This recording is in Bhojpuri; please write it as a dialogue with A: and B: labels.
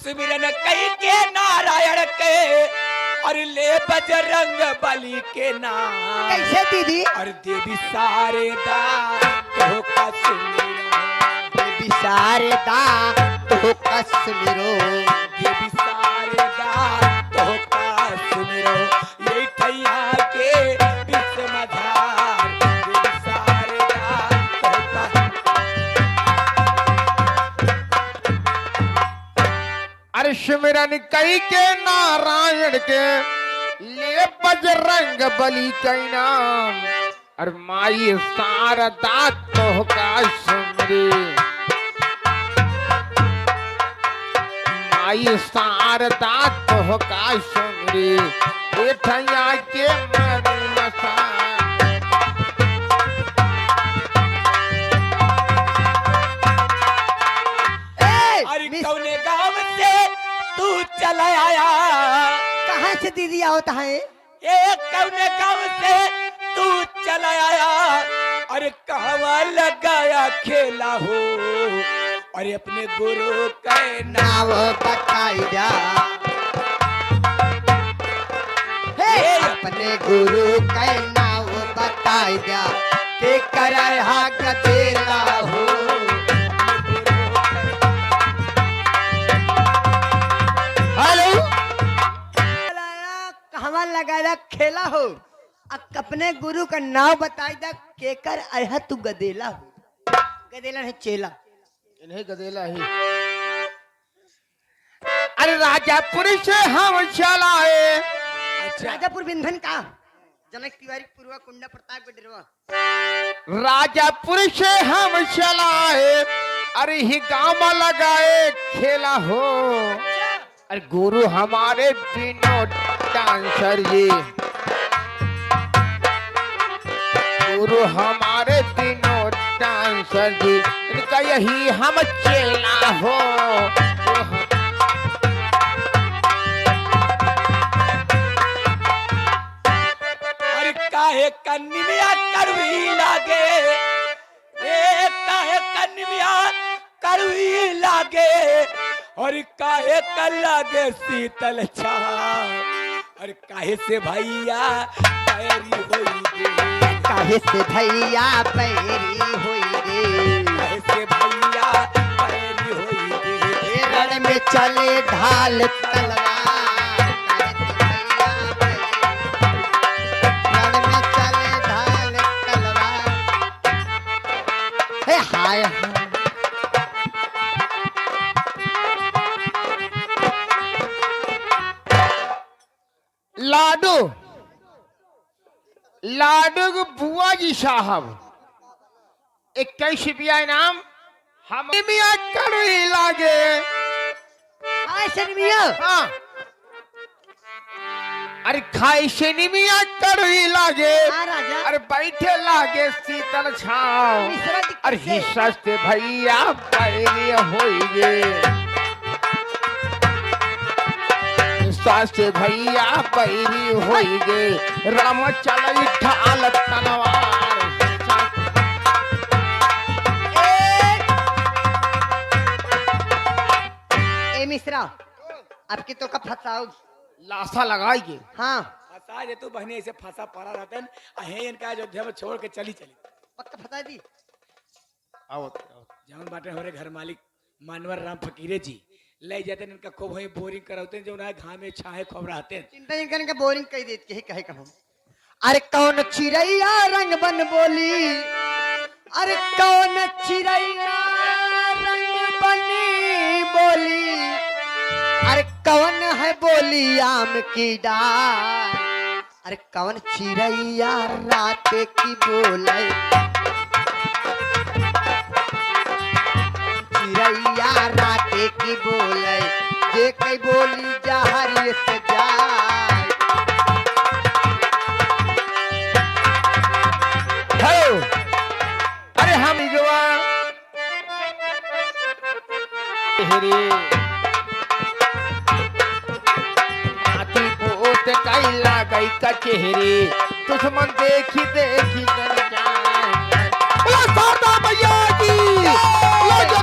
A: सुमिरन कई के नारायण के और ले बजरंग बली के नाम।
B: कैसे दीदी?
A: और देवी शारदा तो का सुमिरन,
B: देवी शारदा तो का सुमिरो,
A: देवी शारदा तो का सुमिरो, ये ठैया के बीच मझार देवी शारदा तो का।
C: अरे सुमिरन कई के नारायण के ले बजरंग बली के नाम। अरे माई शारदा तो का सुमरे, माई शारदा तो का सुमरे, ए ठैया के मन मसा।
A: अरे कौने गांव से तू चला आया?
B: कहाँ से दीदी होता है?
A: ये कौने गांव से तू चला आया? अरे कहवा लगाया खेला हो? अरे अपने गुरु के नाम
B: नाव बताई जा, हे अपने गुरु के नाव बताई जा, के करे हा गतेला हो।
C: हेलो
B: कहवा लगाया खेला हो? अपने गुरु का नाव बताई जा, के कर आया तू गदेला हो। गदेला है चेला,
C: इन्हें गदेला ही। अरे राजापुर से हम चलाए,
B: राजापुर बिंधन का जनक तिवारी पूर्वा कुंडा प्रताप गडरवा।
C: राजापुर से हम चलाए, अरे ही गाँव में लगाए खेला हो। अरे गुरु हमारे तीनों डांसर जी, गुरु हमारे तीनों डांसर जी, इनका यही हम चेला हो।
A: अरे काहे कन्निया कड़वी लागे, ए काहे कन्निया कड़वी लागे, और काहे कल लागे शीतल छाव। और काहे से भैया पैरी होई गे,
B: काहे से भैया पैरी होई गे,
A: काहे से भैया पैरी होई गे।
B: रण में चले ढाल तलवार, काहे से भैया पैरी, रण में चले ढाल तलवार। हे हाय हाय
C: लाडू लाडू बुआ जी साहब 21 रुपया इनाम हम मियाँ कड़वी लागे।
B: हाय शर्मिया,
C: हाँ अरे खाई से मियाँ कड़वी लागे,
B: हाँ राजा।
C: अरे बैठे लागे शीतल छाव।
B: मिश्रा जी
C: अरे
B: कैसे?
C: हिस्सा से भैया पैरी होइगे, हिस्सा से भैया पैरी होइगे, राम चल ढाल तलवार।
B: ए मिश्रा, आपकी तो कब फंसाओ?
C: लाशा लगाएंगे।
B: हाँ
A: फंसा जे तू बहने ऐसे फंसा पड़ा रहतन, अहे इनका अयोध्या में छोड़ के चली चली।
B: पक्का फंसा दी।
C: आओ
A: जौन बाटे हमारे घर मालिक मानवर राम फकीरे जी ले जाते इनका खूब वही बोरिंग कराते जो ना घाम में छाए खूब रहते।
B: चिंता नहीं करने का, बोरिंग कह देती है, कहे कहूँ। अरे कौन चिड़ैया रंग बन बोली, अरे कौन चिड़ैया रंग बनी बोली, अरे कौन है बोली आम की डाल, अरे कौन चिड़ैया रात की बोले, चिड़ैया रात की बोले, जे कई बोली जहर से जाए।
C: हेलो अरे हम जुआ तेरे हाथी पोत कैला गई कचहरी, दुश्मन देखी देखी कर जाए। ओ सारदा भैया की, लो जो